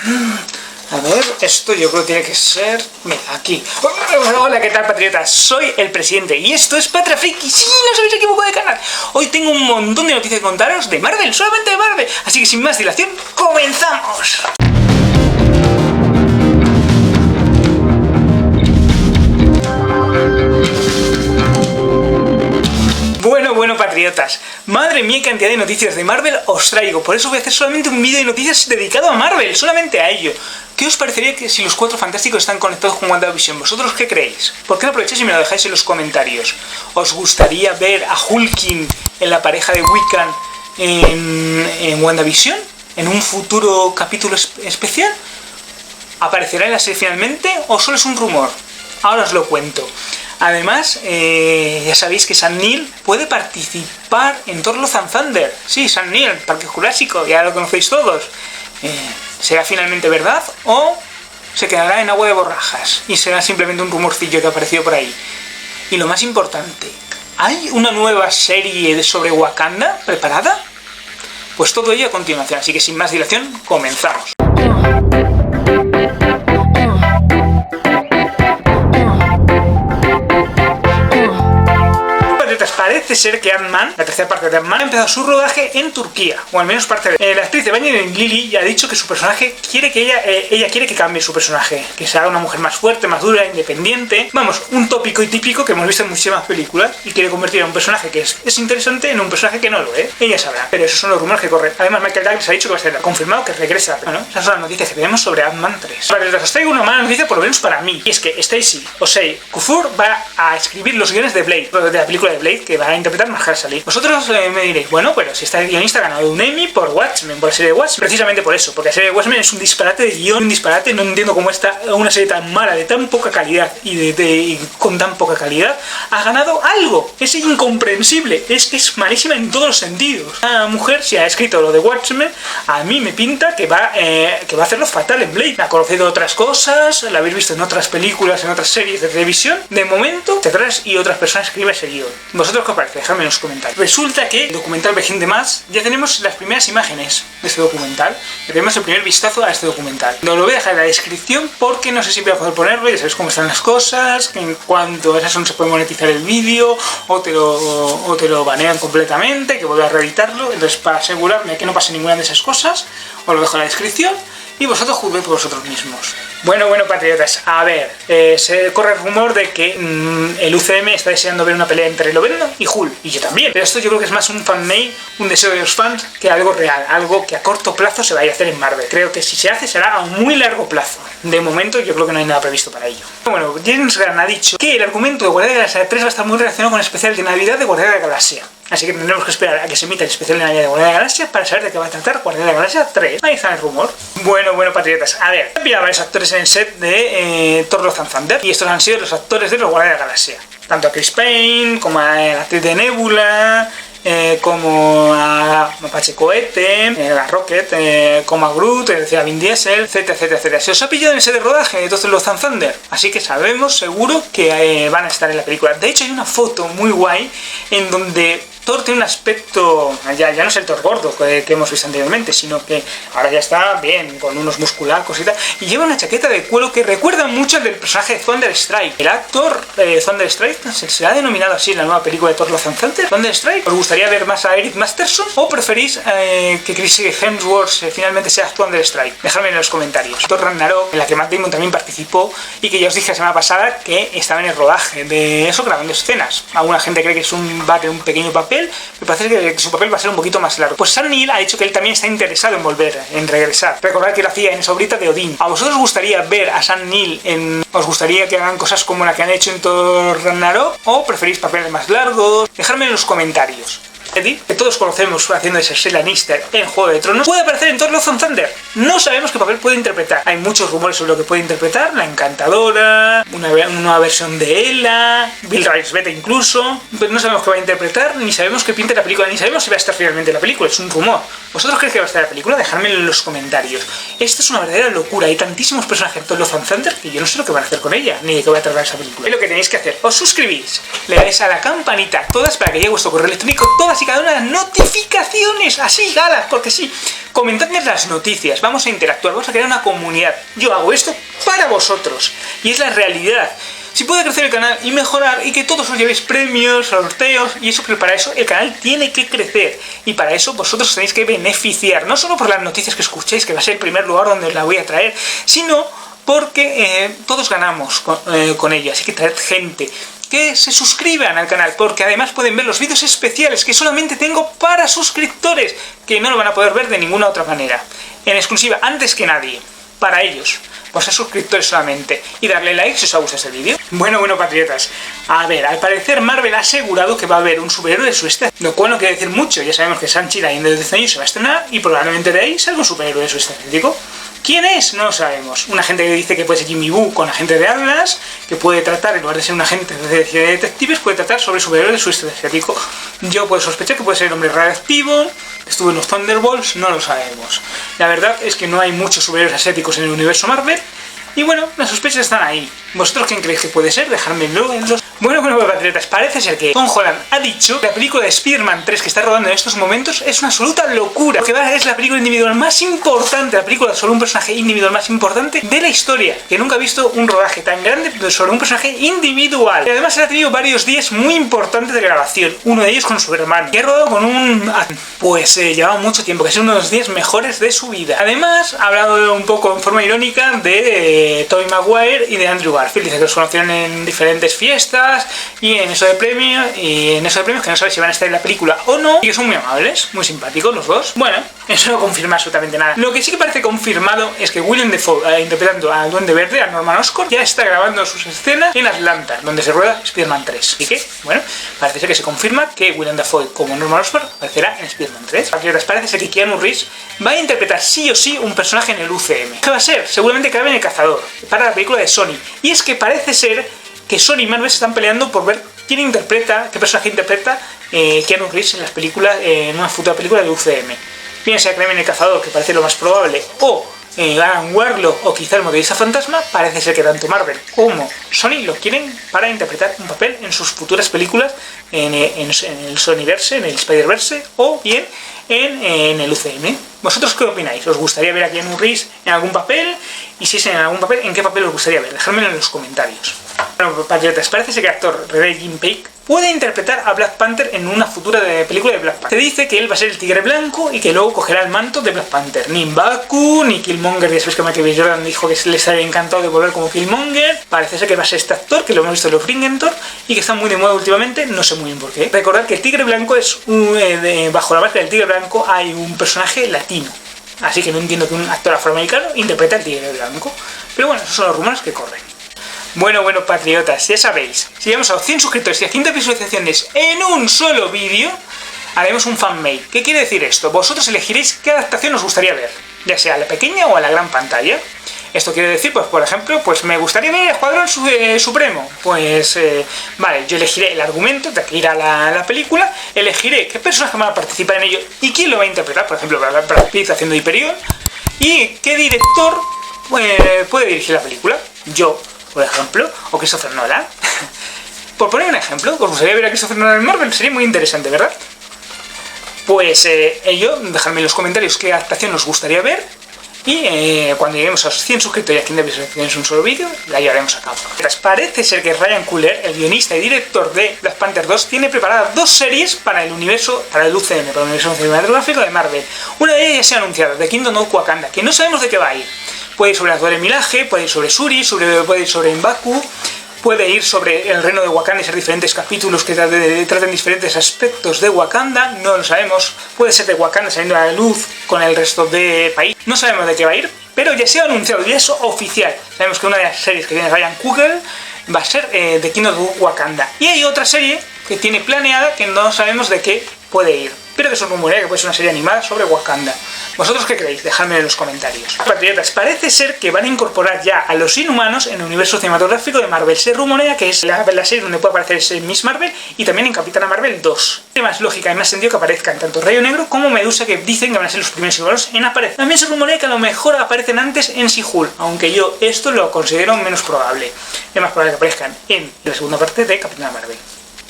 A ver, esto yo creo que tiene que ser... Mira, aquí. Hola, ¿qué tal, patriotas? Soy el presidente y esto es Patria Friki. Sí, no os habéis equivocado de canal. Hoy tengo un montón de noticias que contaros de Marvel, solamente de Marvel. Así que sin más dilación, ¡comenzamos! Bueno, patriotas, madre mía, qué cantidad de noticias de Marvel os traigo. Por eso voy a hacer solamente un vídeo de noticias dedicado a Marvel, solamente a ello. ¿Qué os parecería que si los Cuatro Fantásticos están conectados con WandaVision? ¿Vosotros qué creéis? ¿Por qué no aprovecháis y me lo dejáis en los comentarios? ¿Os gustaría ver a Hulking en la pareja de Wiccan en WandaVision? ¿En un futuro capítulo especial? ¿Aparecerá en la serie finalmente o solo es un rumor? Ahora os lo cuento. Además, ya sabéis que Sam Neill puede participar en Thor Love and Thunder. Sí, Sam Neill, Parque Jurásico, ya lo conocéis todos. ¿Será finalmente verdad o se quedará en agua de borrajas y será simplemente un rumorcillo que ha aparecido por ahí? Y lo más importante, ¿hay una nueva serie sobre Wakanda preparada? Pues todo ello a continuación, así que sin más dilación, comenzamos. Parece ser que Ant-Man, la tercera parte de Ant-Man, ha empezado su rodaje en Turquía, o al menos parte de... La actriz de Evangeline Lilly ya ha dicho que su personaje quiere que ella quiere que cambie su personaje, que sea una mujer más fuerte, más dura, independiente. Vamos, un tópico y típico que hemos visto en muchísimas películas, y quiere convertir a un personaje que es interesante en un personaje que no lo es. Ella sabrá, pero esos son los rumores que corren. Además, Michael Douglas ha dicho que va a ser confirmado que regresa. Bueno, esas son las noticias que tenemos sobre Ant-Man 3. Vale, os traigo una mala noticia, por lo menos para mí, y es que Stacy Osei Kuffour va a escribir los guiones de Blade, de la película de Blade, que va a interpretar Mahershala Ali. Vosotros me diréis, bueno, pero si este guionista ha ganado un Emmy por Watchmen, por la serie de Watchmen, precisamente por eso, porque la serie de Watchmen es un disparate de guión, un disparate, no entiendo cómo está una serie tan mala, de tan poca calidad y con tan poca calidad, ha ganado algo. Es incomprensible, es malísima en todos los sentidos. Una mujer, si ha escrito lo de Watchmen, a mí me pinta que va a hacerlo fatal en Blade. Ha conocido otras cosas, la habéis visto en otras películas, en otras series de televisión. De momento, detrás y otras personas escriben ese guión. ¿Vosotros qué os parece? Dejadme en los comentarios. Resulta que el documental Virgen de Más, ya tenemos las primeras imágenes de este documental. Ya tenemos el primer vistazo a este documental. No lo voy a dejar en la descripción porque no sé si voy a poder ponerlo, ya sabéis cómo están las cosas, que en cuanto a eso no se puede monetizar el vídeo, o te lo banean completamente, que vuelva a reeditarlo. Entonces, para asegurarme que no pase ninguna de esas cosas, os lo dejo en la descripción y vosotros juzguéis por vosotros mismos. Bueno, patriotas, a ver, se corre el rumor de que el UCM está deseando ver una pelea entre Lovendo y Hulk, y yo también, pero esto yo creo que es más un fanmade, un deseo de los fans, que algo real, algo que a corto plazo se vaya a hacer en Marvel. Creo que si se hace será a muy largo plazo. De momento yo creo que no hay nada previsto para ello. Bueno, James Gunn ha dicho que el argumento de Guardianes de la Galaxia 3 va a estar muy relacionado con el especial de Navidad de Guardianes de la Galaxia. Así que tendremos que esperar a que se emita el especial de Navidad de Guardianes de la Galaxia para saber de qué va a tratar Guardianes de la Galaxia 3. Ahí está el rumor. Bueno, patriotas, a ver, había varios actores en el set de Thor Love and Thunder, y estos han sido los actores de los Guardianes de la Galaxia. Tanto a Chris Pine, como a la actriz de Nebula, como a Mapache Cohete, a Rocket, como a Groot, a Vin Diesel, etcétera. Se os ha pillado en el set de rodaje de Thor Love and Thunder, así que sabemos seguro que van a estar en la película. De hecho, hay una foto muy guay en donde Thor tiene un aspecto, ya no es el Thor gordo que hemos visto anteriormente, sino que ahora ya está bien, con unos musculacos y tal, y lleva una chaqueta de cuero que recuerda mucho al del personaje de Thunderstrike. El actor Thunderstrike se ha denominado así en la nueva película de Thor Love and Thunder, Thunderstrike. ¿Os gustaría ver más a Eric Masterson o preferís que Chris Hemsworth finalmente sea Thunderstrike? Dejadme en los comentarios. Thor Ragnarok, en la que Matt Damon también participó y que ya os dije la semana pasada que estaba en el rodaje de eso, grabando escenas. Alguna gente cree que va a tener un pequeño papel, me parece que su papel va a ser un poquito más largo. Pues Sam Neill ha dicho que él también está interesado en regresar. Recordad que lo hacía en esa obrita de Odín. ¿A vosotros os gustaría ver a Sam Neill os gustaría que hagan cosas como la que han hecho en Thor Ragnarok o preferís papeles más largos? Dejadme en los comentarios. Eddie, que todos conocemos haciendo ese Cersei Lannister en Juego de Tronos, puede aparecer en Thor Love and Thunder. No sabemos qué papel puede interpretar. Hay muchos rumores sobre lo que puede interpretar: la Encantadora, una nueva versión de Ella, Bill Rice incluso, pero no sabemos qué va a interpretar, ni sabemos qué pinta la película, ni sabemos si va a estar finalmente la película. Es un rumor. ¿Vosotros creéis que va a estar la película? Dejadmelo en los comentarios. Esto es una verdadera locura. Hay tantísimos personajes en Thor Love and Thunder que yo no sé lo que van a hacer con ella, ni de qué va a tratar esa película. Es lo que tenéis que hacer: os suscribís, le dais a la campanita, todas, para que llegue vuestro correo electrónico todas todas y cada una de las notificaciones, así, galas, porque sí. Comentadme las noticias, vamos a interactuar, vamos a crear una comunidad. Yo hago esto para vosotros, y es la realidad. Si puede crecer el canal y mejorar y que todos os llevéis premios, sorteos y eso, pero para eso el canal tiene que crecer y para eso vosotros tenéis que beneficiar, no solo por las noticias que escuchéis, que va a ser el primer lugar donde os la voy a traer, sino porque todos ganamos con ello, así que traed gente que se suscriban al canal, porque además pueden ver los vídeos especiales que solamente tengo para suscriptores, que no lo van a poder ver de ninguna otra manera, en exclusiva, antes que nadie, para ellos. Pues a suscriptores solamente, y darle like si os ha gustado este vídeo. Bueno, patriotas, a ver, al parecer Marvel ha asegurado que va a haber un superhéroe de su estética, lo cual no quiere decir mucho. Ya sabemos que Shang-Chi la de 10 años se va a estrenar y probablemente de ahí salga un superhéroe de su estético. ¿Quién es? No lo sabemos. Un agente que dice que puede ser Jimmy Woo con agente de Atlas, que puede tratar, en lugar de ser un agente de detectives, puede tratar sobre superhéroes de su estilo asiático. Yo puedo sospechar que puede ser el hombre radioactivo, estuvo en los Thunderbolts, no lo sabemos. La verdad es que no hay muchos superhéroes asiáticos en el universo Marvel, y bueno, las sospechas están ahí. ¿Vosotros quién creéis que puede ser? Dejádmelo en los... Bueno, patriotas, parece ser que Tom Holland ha dicho que la película de Spider-Man 3 que está rodando en estos momentos es una absoluta locura. Lo que va es la película individual más importante, la película sobre un personaje individual más importante de la historia. Que nunca ha visto un rodaje tan grande sobre un personaje individual. Y además ha tenido varios días muy importantes de grabación. Uno de ellos con su hermano, que ha rodado con un... Pues llevaba mucho tiempo, que es uno de los días mejores de su vida. Además, ha hablado un poco en forma irónica de Tobey Maguire y de Andrew Garfield. Dice que los conocieron en diferentes fiestas y en eso de premios, que no sabe si van a estar en la película o no, y que son muy amables, muy simpáticos los dos. Bueno, eso no confirma absolutamente nada. Lo que sí que parece confirmado es que Willem Dafoe, interpretando al Duende Verde, a Norman Oscorp, ya está grabando sus escenas en Atlanta, donde se rueda Spider-Man 3. Así que, bueno, parece ser que se confirma que Willem Dafoe como Norman Oscorp aparecerá en Spider-Man 3. Parece ser que Keanu Reeves va a interpretar sí o sí un personaje en el UCM. ¿Qué va a ser? Seguramente que en El Cazador, para la película de Sony. Y es que parece ser que Sony y Marvel se están peleando por ver qué personaje interpreta Keanu Reeves en las películas, en una futura película de UCM. Bien sea Kraven el Cazador, que parece lo más probable, o Alan Warlock, o quizá el Motorista Fantasma. Parece ser que tanto Marvel como Sony lo quieren para interpretar un papel en sus futuras películas en el Sonyverse, en el Spider-Verse, o bien en el UCM. ¿Vosotros qué opináis? ¿Os gustaría ver a Keanu Reeves en algún papel? Y si es en algún papel, ¿en qué papel os gustaría ver? Dejádmelo en los comentarios. Bueno, patriotas, parece ser que el actor Reggie Jim Peake puede interpretar a Black Panther en una futura película de Black Panther. Se dice que él va a ser el Tigre Blanco y que luego cogerá el manto de Black Panther. Ni M'Baku, ni Killmonger, ya sabéis que Michael B. Jordan dijo que les había encantado de volver como Killmonger. Parece ser que va a ser este actor, que lo hemos visto en los Ringentor, y que está muy de moda últimamente, no sé muy bien por qué. Recordad que el Tigre Blanco es bajo la marca del Tigre Blanco hay un personaje latino. Así que no entiendo que un actor afroamericano interprete al Tigre Blanco. Pero bueno, esos son los rumores que corren. Bueno, patriotas, ya sabéis, si llegamos a los 100 suscriptores y a 100 visualizaciones en un solo vídeo, haremos un fanmade. ¿Qué quiere decir esto? Vosotros elegiréis qué adaptación os gustaría ver, ya sea a la pequeña o a la gran pantalla. Esto quiere decir, pues por ejemplo, pues me gustaría ver el Escuadrón Supremo. Pues, vale, yo elegiré el argumento de que ir a la película, elegiré qué personaje va a participar en ello y quién lo va a interpretar, por ejemplo, Brad Pitt haciendo Hyperion, y qué director puede dirigir la película. Yo, por ejemplo, o Christopher Nolan. Por poner un ejemplo, ¿os gustaría ver a Christopher Nolan en Marvel? Sería muy interesante, ¿verdad? Pues dejadme en los comentarios qué adaptación os gustaría ver. Y cuando lleguemos a los 100 suscriptores y a 100 visualizaciones en un solo vídeo, la llevaremos a cabo. Parece ser que Ryan Coogler, el guionista y director de Black Panther 2, tiene preparadas 2 series para el universo, para el UCM, para el universo cinematográfico de Marvel. Una de ellas ya se ha anunciado, The Kingdom of Wakanda, que no sabemos de qué va a ir. Puede ir sobre el actor de Milaje, puede ir sobre Shuri, puede ir sobre M'Baku, puede ir sobre el reino de Wakanda y ser diferentes capítulos que traten diferentes aspectos de Wakanda, no lo sabemos. Puede ser de Wakanda saliendo a la luz con el resto de país, no sabemos de qué va a ir, pero ya se ha anunciado y es oficial. Sabemos que una de las series que tiene Ryan Coogler va a ser The Kingdom of Wakanda. Y hay otra serie que tiene planeada que no sabemos de qué puede ir, pero que se rumorea que puede ser una serie animada sobre Wakanda. ¿Vosotros qué creéis? Dejadme en los comentarios. Patriotas, parece ser que van a incorporar ya a los Inhumanos en el universo cinematográfico de Marvel. Se rumorea que es la serie donde puede aparecer Miss Marvel y también en Capitana Marvel 2. Tiene más lógica y más sentido que aparezcan tanto Rayo Negro como Medusa, que dicen que van a ser los primeros Inhumanos en aparecer. También se rumorea que a lo mejor aparecen antes en She-Hulk, aunque yo esto lo considero menos probable. Es más probable que aparezcan en la segunda parte de Capitana Marvel.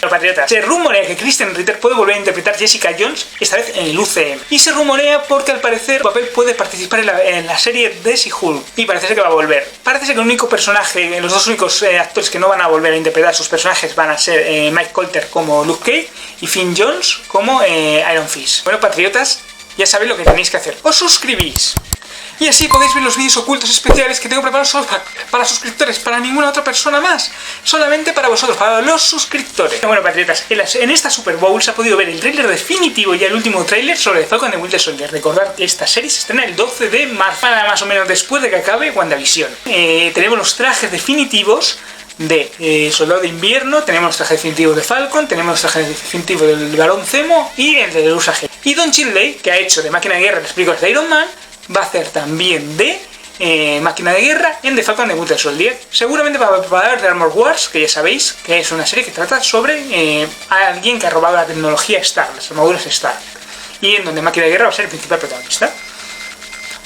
Los patriotas, se rumorea que Kristen Ritter puede volver a interpretar Jessica Jones, esta vez en el UCM. Y se rumorea porque al parecer su papel puede participar en la serie de She-Hulk. Y parece ser que va a volver. Parece ser que el único personaje, los dos únicos actores que no van a volver a interpretar sus personajes van a ser Mike Colter como Luke Cage y Finn Jones como Iron Fist. Bueno, patriotas, ya sabéis lo que tenéis que hacer. Os suscribís. Y así podéis ver los vídeos ocultos especiales que tengo preparados solo para suscriptores, para ninguna otra persona más. Solamente para vosotros, para los suscriptores. Bueno, patriotas, en esta Super Bowl se ha podido ver el tráiler definitivo y el último tráiler sobre The Falcon and the Winter Soldier. Recordad que esta serie se estrena el 12 de marzo, más o menos después de que acabe WandaVision. Tenemos los trajes definitivos de Soldado de Invierno, tenemos los trajes definitivos de Falcon, tenemos los trajes definitivos del Barón Zemo y el de Usa G. Y Don Cheadle, que ha hecho de Máquina de Guerra las películas de Iron Man, va a hacer también de Máquina de Guerra en The Falcon and the Winter Soldier. Seguramente va a preparar The Armor Wars, que ya sabéis que es una serie que trata sobre alguien que ha robado la tecnología Stark, las armaduras Stark, y en donde Máquina de Guerra va a ser el principal protagonista.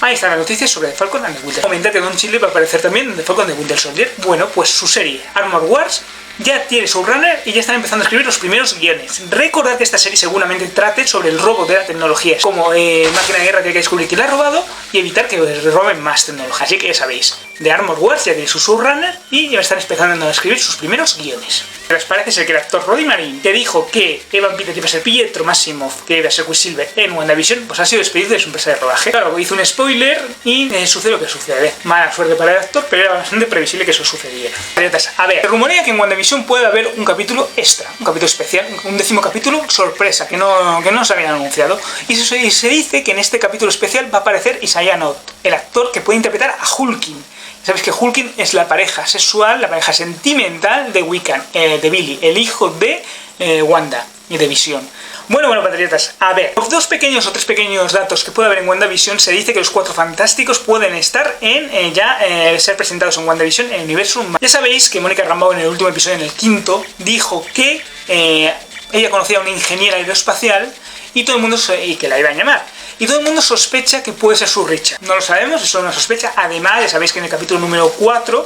Ahí están las noticias sobre The Falcon and the Winter Soldier. Comentar que Don Cheadle va a aparecer también en The Falcon and the Winter Soldier. Bueno, pues su serie Armor Wars ya tiene showrunner y ya están empezando a escribir los primeros guiones. Recordad que esta serie seguramente trate sobre el robo de la tecnología. Como Máquina de Guerra tiene que descubrir quién la ha robado y evitar que roben más tecnología. Así que ya sabéis, de Armor Wars ya tiene su showrunner y ya están empezando a escribir sus primeros guiones. Pero parece ser que el actor Roddy Marin, que dijo que Evan Peters iba a ser Pietro Maximoff, que iba a ser Quicksilver en WandaVision, pues ha sido despedido de su empresa de rodaje. Claro, hizo un spoiler y sucede lo que sucede. Mala suerte para el actor, pero era bastante previsible que eso sucediera. A ver, se rumorea que en WandaVision puede haber un capítulo extra, un capítulo especial, un 10º capítulo sorpresa que no se habían anunciado. Y se dice que en este capítulo especial va a aparecer Isaiah Knott, el actor que puede interpretar a Hulking. Sabéis que Hulking es la pareja sexual, la pareja sentimental de Wiccan, de Billy, el hijo de Wanda y de Visión. Bueno, patriotas, a ver, los 2 pequeños o 3 pequeños datos que puede haber en WandaVision, se dice que los 4 fantásticos pueden estar ser presentados en WandaVision en el universo. Ya sabéis que Mónica Rambeau en el último episodio, en el 5º, dijo que ella conocía a una ingeniera aeroespacial y todo el mundo y que la iba a llamar. Y todo el mundo sospecha que puede ser su Richard. No lo sabemos, es solo una sospecha. Además, ya sabéis que en el capítulo número 4,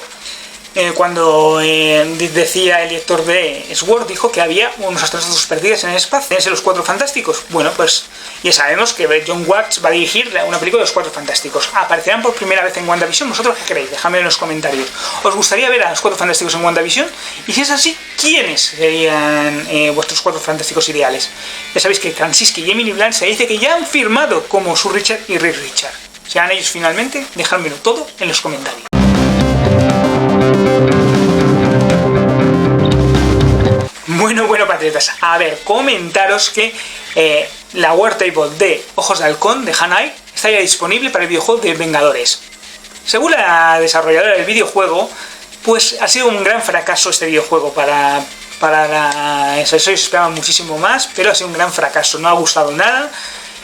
cuando decía el director de Sword, dijo que había unos astronautas perdidos en el espacio. ¿Tienen los 4 fantásticos? Bueno, pues ya sabemos que John Watts va a dirigir una película de los 4 fantásticos. ¿Aparecerán por primera vez en WandaVision? ¿Vosotros qué creéis? Dejadme en los comentarios. ¿Os gustaría ver a los 4 fantásticos en WandaVision? Y si es así, ¿quiénes serían vuestros 4 fantásticos ideales? Ya sabéis que Krasinski y Emily Blunt se dice que ya han firmado como su Richard y Reed Richard. ¿Serán ellos finalmente? Dejadmelo todo en los comentarios. Bueno, patriotas, a ver, comentaros que la War Table de Ojos de Halcón de Hanai está ya disponible para el videojuego de Vengadores. Según la desarrolladora del videojuego, pues ha sido un gran fracaso este videojuego para eso esperaban muchísimo más, pero ha sido un gran fracaso, no ha gustado nada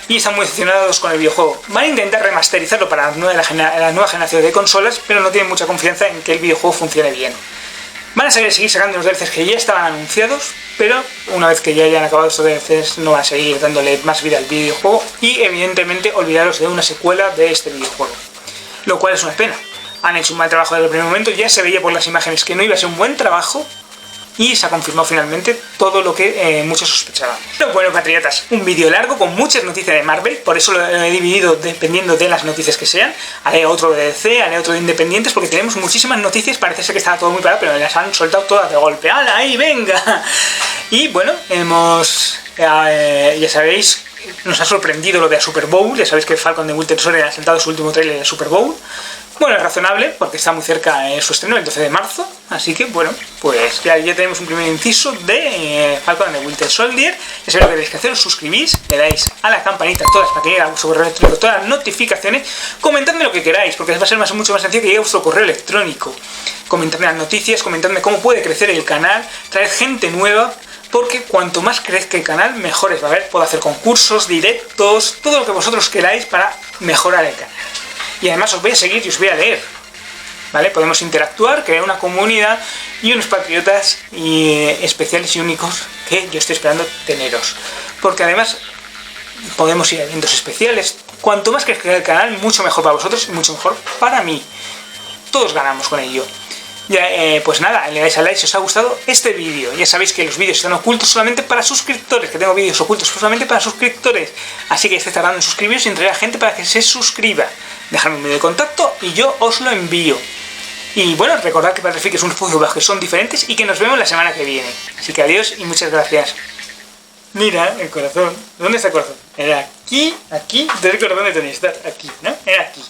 y están muy decepcionados con el videojuego. Van a intentar remasterizarlo para la nueva generación de consolas, pero no tienen mucha confianza en que el videojuego funcione bien. Van a seguir sacando los DLCs que ya estaban anunciados, pero una vez que ya hayan acabado estos DLCs no van a seguir dándole más vida al videojuego y evidentemente olvidaros de una secuela de este videojuego, lo cual es una pena. Han hecho un mal trabajo desde el primer momento, ya se veía por las imágenes que no iba a ser un buen trabajo y se ha confirmado finalmente todo lo que muchos sospechaban. Pero bueno, patriotas, un vídeo largo con muchas noticias de Marvel, por eso lo he dividido dependiendo de las noticias que sean. Haré otro de DC, haré otro de Independientes, porque tenemos muchísimas noticias. Parece ser que estaba todo muy parado, pero las han soltado todas de golpe. ¡Hala, ahí, venga! Y bueno, ya sabéis, nos ha sorprendido lo de la Super Bowl. Ya sabéis que Falcon and the Winter Soldier ha sentado su último trailer de Super Bowl. Bueno, es razonable, porque está muy cerca su estreno, el 12 de marzo. Así que, bueno, pues ya tenemos un primer inciso de Falcon and the Winter Soldier. Ya sabéis lo que tenéis que hacer, os suscribís, le dais a la campanita todas para que llegue a vuestro correo electrónico todas las notificaciones. Comentadme lo que queráis, porque va a ser mucho más sencillo que llegue a vuestro correo electrónico. Comentadme las noticias, comentadme cómo puede crecer el canal, traer gente nueva, porque cuanto más crezca el canal, mejores va a haber. Puedo hacer concursos, directos, todo lo que vosotros queráis para mejorar el canal. Y además os voy a seguir y os voy a leer, ¿vale? Podemos interactuar, crear una comunidad y unos patriotas especiales y únicos que yo estoy esperando teneros. Porque además podemos ir a eventos especiales. Cuanto más crezca el canal, mucho mejor para vosotros y mucho mejor para mí. Todos ganamos con ello. Pues nada, le dais a like si os ha gustado este vídeo. Ya sabéis que los vídeos están ocultos solamente para suscriptores, que tengo vídeos ocultos solamente para suscriptores. Así que estáis tardando en suscribiros y entregar a gente para que se suscriba. Dejadme un medio de contacto y yo os lo envío. Y bueno, recordad que Battlefield es un juego que son diferentes y que nos vemos la semana que viene. Así que adiós y muchas gracias. Mira, el corazón. ¿Dónde está el corazón? Era aquí, aquí. Entonces el corazón de Tony Stark, aquí, ¿no? Era aquí.